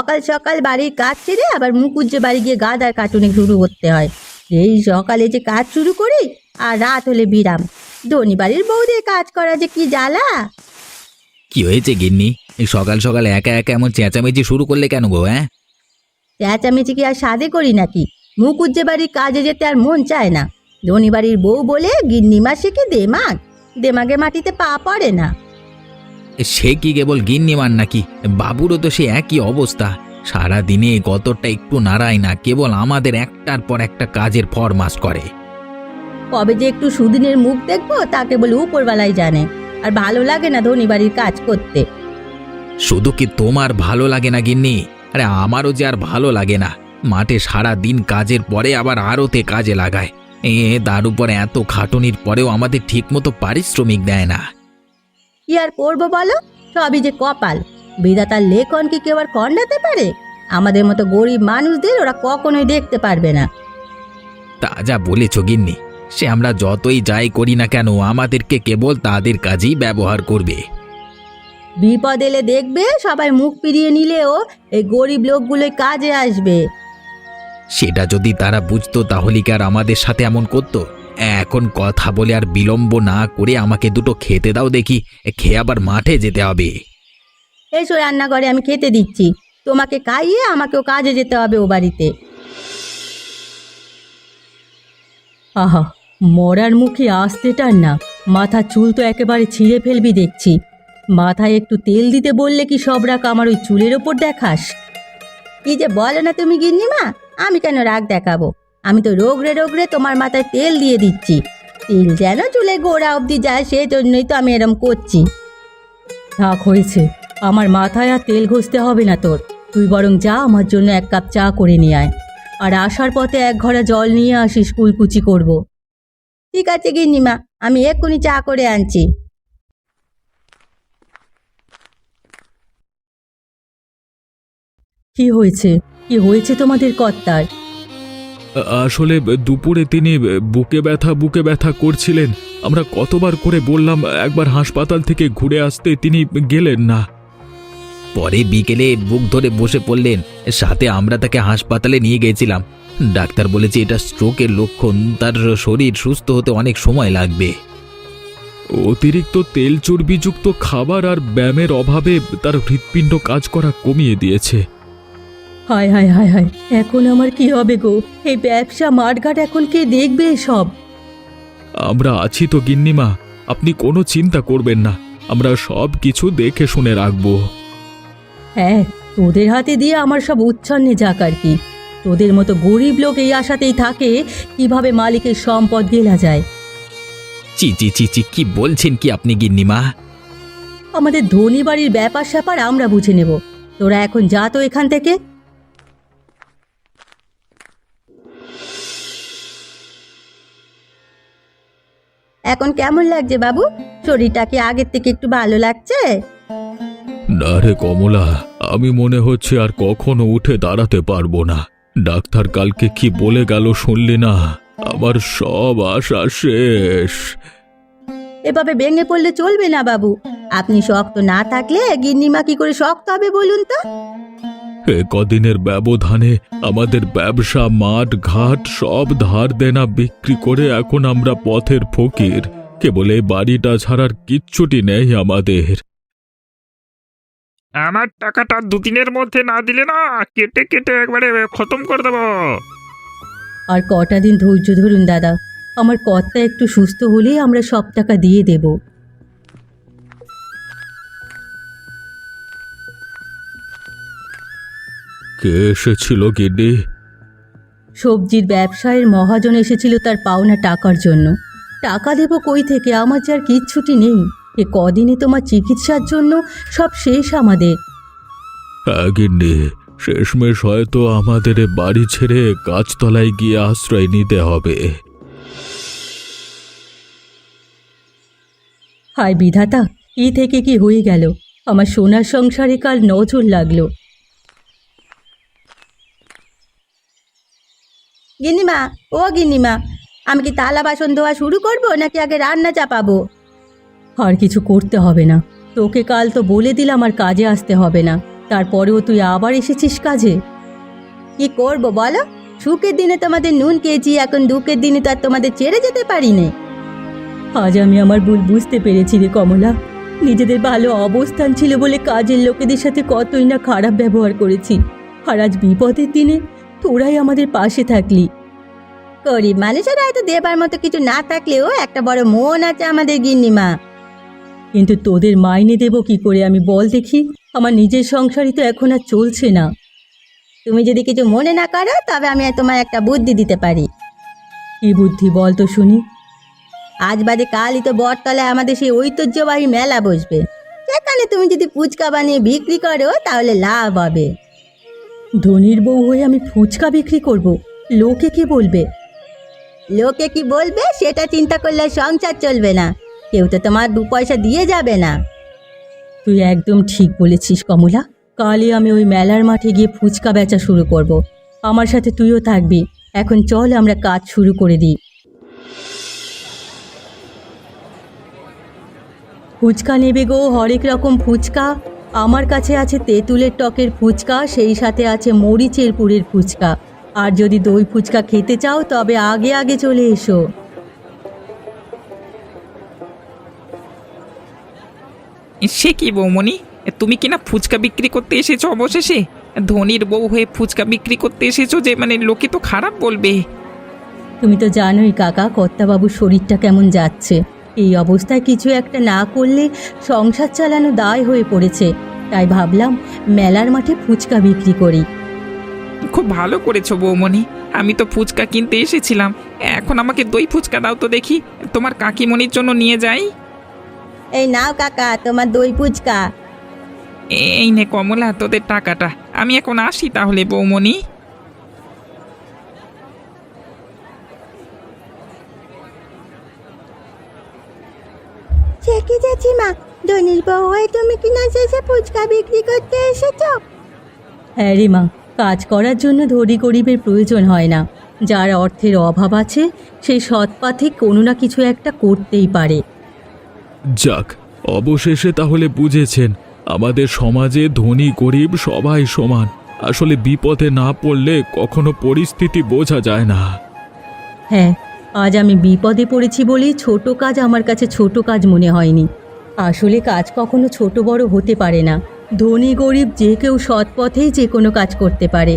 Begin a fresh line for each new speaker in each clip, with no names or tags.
সকাল সকাল বাড়ির কাজ ছেড়ে আবার মুকুজ্জে বাড়ি গিয়ে গাদার কাটুনি শুরু করতে হয়। এই সকালে যে কাজ শুরু করি আর রাত হলে বিরাম। ধনী বাড়ির বউদের কাজ করা যে কি জ্বালা।
কি হয়েছে গিন্নি? এই সকাল সকাল একা একা এমন চেঁচামেচি শুরু করলে কেন গো? হ্যাঁ,
চেঁচামেচি কি আর সাধে করি নাকি? মুকুজ্জে বাড়ির কাজে যেতে আর মন চায় না। ধনী বাড়ির বউ বলে গিন্নিমা শিখে দেমাগ, দেমাগে মাটিতে পা পড়ে না।
সে কি কেবল গিন্নিমার নাকি? বাবুরও তো সে একই অবস্থা। সারা দিনে গতরটা একটু নাড়ায় না, কেবল আমাদের একটার পর একটা কাজের ফরমাস করে।
কবে যে একটু সুদিনের মুখ দেখবো তাকে বলে উপরবেলাই জানে। আর ভালো লাগে না ধনী বাড়ির কাজ করতে।
শুধু কি তোমার ভালো লাগে না গিন্নি? আরে আমারও যে আর ভালো লাগে না। মাঠে সারা দিন কাজের পরে আবার আড়তে কাজে লাগায়। তার উপর এত খাটুনির পরেও আমাদের ঠিকমতো পারিশ্রমিক দেয় না।
কি আর করবো বলো, সবই যে কপাল। বিধাতার লেখন কি কেউ আর খণ্ডাতে পারে? আমাদের মতো গরিব মানুষদের ওরা কখনোই দেখতে পারবে না।
তা যা বলেছ গিন্নি, সে আমরা যতই যাই করি না কেন আমাদেরকে কেবল তাদের কাজেই ব্যবহার করবে।
বিপদ এলে দেখবে সবাই মুখ ফিরিয়ে নিলেও এই গরিব লোকগুলোই কাজে আসবে।
সেটা যদি তারা বুঝতো তাহলে কি আর আমাদের সাথে এমন করতো? এখন কথা বলে আর বিলম্ব না করে আমাকে দুটো খেতে দাও দেখি, খেয়ে আবার মাঠে যেতে হবে।
এসো রান্নাঘরে, আমি খেতে দিচ্ছি। তোমাকে খাইয়ে আমাকেও কাজে যেতে হবে ও বাড়িতে। আহা, মরার মুখে আসতেটার না, মাথা চুল তো একেবারে ছিঁড়ে ফেলবি দেখছি। মাথায় একটু তেল দিতে বললে কি সব রাগ আমার ওই চুলের ওপর দেখাস? কি যে বলো না তুমি গিন্নিমা, আমি কেন রাগ দেখাবো? আমি তো রোগরে রোগরে তোমার মাথায় তেল দিয়ে দিচ্ছি। তেল যেন চুলে গোড়া অবধি যায়, সেই জন্যই তো আমি এরম করছি। থাক, হয়েছে। আমার মাথায় আর তেল ঘষতে হবে না তোর। তুই বরং যা, আমার জন্য এক কাপ চা করে নিয়ে আয়। আর আসার পথে এক ঘড়া জল নিয়ে আসিস, কুলকুচি করব। ঠিক আছে গিন্নিমা, আমি এক্ষুনি চা করে আনছি। কি হয়েছে? কি হয়েছে তোমাদের কর্তার?
আসলে দুপুরে তিনি বুকে ব্যথা করছিলেন। আমরা কতবার করে বললাম একবার হাসপাতাল থেকে ঘুরে আসতে, তিনি গেলেন না।
পরে বিকেলে বুক ধরে বসে পড়লেন। সাথে আমরা তাকে হাসপাতালে নিয়ে গেছিলাম। ডাক্তার বলেছে এটা স্ট্রোকের লক্ষণ, তার শরীর সুস্থ হতে অনেক সময় লাগবে।
অতিরিক্ত তেল চর্বিযুক্ত খাবার আর ব্যায়ামের অভাবে তার হৃৎপিণ্ড কাজ করা কমিয়ে দিয়েছে।
হায় হায় হায় হায়, এখন আমার কি হবে গো? এই ব্যবসা মাঠঘাট এখন কে দেখবে সব?
আমরা আছি তো গিন্নিমা, আপনি কোনো চিন্তা করবেন না। আমরা সব কিছু দেখে শুনে রাখবো।
হ্যাঁ, তোদের হাতে দিয়ে আমার সব উচ্ছন্নে যাক আর কি। তোদের মতো গরিব লোক এই আশাতেই থাকে কিভাবে মালিকের সম্পদ গেলা যায়।
চি চি চি চি, কি বলছেন কি আপনি গিন্নিমা?
আমাদের ধনী বাড়ির ব্যাপার স্যাপার আমরা বুঝে নেব। তোরা এখন যা তো এখান থেকে। এখন কেমন লাগছে বাবু? শরীরটা কি আগের থেকে একটু ভালো লাগছে?
না রে কমলা, আমি মনে হচ্ছে আর কখনো উঠে দাঁড়াতে পারবো না। ডাক্তার কালকে কি বলে গেল শুনলি না? আমার সব আশা শেষ।
এভাবে ভেঙে পড়লে চলবে না বাবু। আপনি শক্ত না থাকলে গিন্নিমা কি করে শক্ত হবে বলুন তো?
এ কদিনের ব্যবধানে আমাদের ব্যবসা, মাঠ ঘাট সব ধার দেনা বিক্রি করে এখন আমরা পথের ফকির। কেবল এই বাড়িটা ছাড়ার কিচ্ছুটি নেই আমাদের।
আমার টাকাটা দুদিনের মধ্যে না দিলে না কেটে কেটে একবারে খতম করে দেবো।
আর কটা দিন ধৈর্য ধরুন দাদা। আমার কর্তা একটু সুস্থ হলেই আমরা সব টাকা দিয়ে দেব।
কে এসেছিল গিন্নি?
সবজির ব্যবসায়ের মহাজন এসেছিল তার পাওনা টাকার জন্য। টাকা দেব কই থেকে? আমার যে আর কিচ্ছুটি নেই। এ কদিনে তোমার চিকিৎসার জন্য সব শেষ আমাদের।
হ্যাঁ গিন্নি, শেষমেশ হয়তো আমাদের এ বাড়ি ছেড়ে গাছতলায় গিয়ে আশ্রয় নিতে হবে।
হায় বিধাতা, কি থেকে কি হয়ে গেল? আমার সোনার সংসারে কাল নজর লাগলো। গিন্নিমা, ও গিন্নিমা, আমি কি থালা বাসন ধোয়া শুরু করব নাকি আগে রান্না চাপাবো? আর কিছু করতে হবে না। তোকে কাল তো বলে দিলাম আর কাজে আসতে হবে না। তারপরেও তুই আবার এসেছিস কাজে। কি করব বলো, সুখের দিনে তোমাদের নুন খেয়েছি, এখন দুঃখের দিনে তো আর তোমাদের ছেড়ে যেতে পারি না। আজ আমি আমার ভুল বুঝতে পেরেছি রে কমলা। নিজেদের ভালো অবস্থান ছিল বলে কাজের লোকেদের সাথে কতই না খারাপ ব্যবহার করেছি, আর আজ বিপদের দিনে তোরাই আমাদের পাশে থাকলি। গরিব মানুষের হয়তো দেবার মতো কিছু না থাকলেও একটা বড় মন আছে আমাদের গিন্নিমা। কিন্তু তোদের মাইনে দেব কি করে আমি বল দেখি? আমার নিজের সংসারই তো এখন আর চলছে না। তুমি যদি কিছু মনে না করো তবে আমি তোমার একটা বুদ্ধি দিতে পারি। কি বুদ্ধি বল তো শুনি। আজ বাদে কালই তো বটতলায় আমাদের সেই ঐতিহ্যবাহী মেলা বসবে, সেখানে তুমি যদি ফুচকা বানিয়ে বিক্রি করো তাহলে লাভ হবে। ধনির বউ হয়ে আমি ফুচকা বিক্রি করব? লোকে কি বলবে? লোকে কি বলবে সেটা চিন্তা করলে সংসার চলবে না, কেউ তো তোমার 2 পয়সা দিয়ে যাবে না। তুই একদম ঠিক বলেছিস কমলা, কালই আমি ওই মেলার মাঠে গিয়ে ফুচকা বেচা শুরু করব। আমার সাথে তুইও থাকবি। এখন চল আমরা কাজ শুরু করে দিই। ফুচকা নেবে গো, হরেক রকম ফুচকা। আমার কাছে আছে তেঁতুলের টকের ফুচকা, সেই সাথে আছে মরিচের পুরের ফুচকা। আর যদি দই ফুচকা খেতে চাও তবে আগে আগে চলে এসো।
সে কি বৌমণি, তুমি কিনা ফুচকা বিক্রি করতে এসেছো অবশেষে? ধনির বউ হয়ে ফুচকা বিক্রি করতে এসেছো যে, মানে লোকে তো খারাপ বলবে।
তুমি তো জানোই কাকা, কর্তাবাবুর শরীরটা কেমন যাচ্ছে। এই অবস্থায় কিছু একটা না করলে সংসার চালানো দায় হয়ে পড়েছে। তাই ভাবলাম মেলার মাঠে ফুচকা বিক্রি করি।
খুব ভালো করেছো বৌমণি, আমি তো ফুচকা কিনতে এসেছিলাম। এখন আমাকে দই ফুচকা দাও তো দেখি, তোমার কাকিমণির জন্য নিয়ে যাই।
এই নাও কাকা তোমার দই ফুচকা।
এই নে কমলা তোদের টাকাটা, আমি এখন আসি তাহলে বৌমণি।
চেকে যাচ্ছি মা, ধনির বউ হয়ে তুমি কিনা শেষে ফুচকা বিক্রি করতে এসেছো? হ্যাঁ রে মা, কাজ করার জন্য ধনী গরিবের প্রয়োজন হয় না। যার অর্থের অভাব আছে সেই সৎ পথে কোনো না কিছু একটা করতেই পারে।
যাক, অবশেষে তাহলে বুঝেছেন আমাদের সমাজে ধনী গরিব সবাই সমান। আসলে বিপদে না পড়লে কখনো পরিস্থিতি বোঝা যায় না।
হ্যাঁ, আজ আমি বিপদে পড়েছি বলেই ছোট কাজ আমার কাছে ছোট কাজ মনে হয়নি। আসলে কাজ কখনো ছোট বড় হতে পারে না। ধনী গরিব যে কেউ সৎ পথেই যে কোনো কাজ করতে পারে।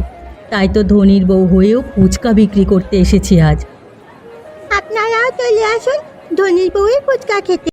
তাই তো ধনীর বউ হয়েও ফুচকা বিক্রি করতে এসেছি আজ। আপনারাও চলে আসুন ধনীর বউয়ের ফুচকা খেতে।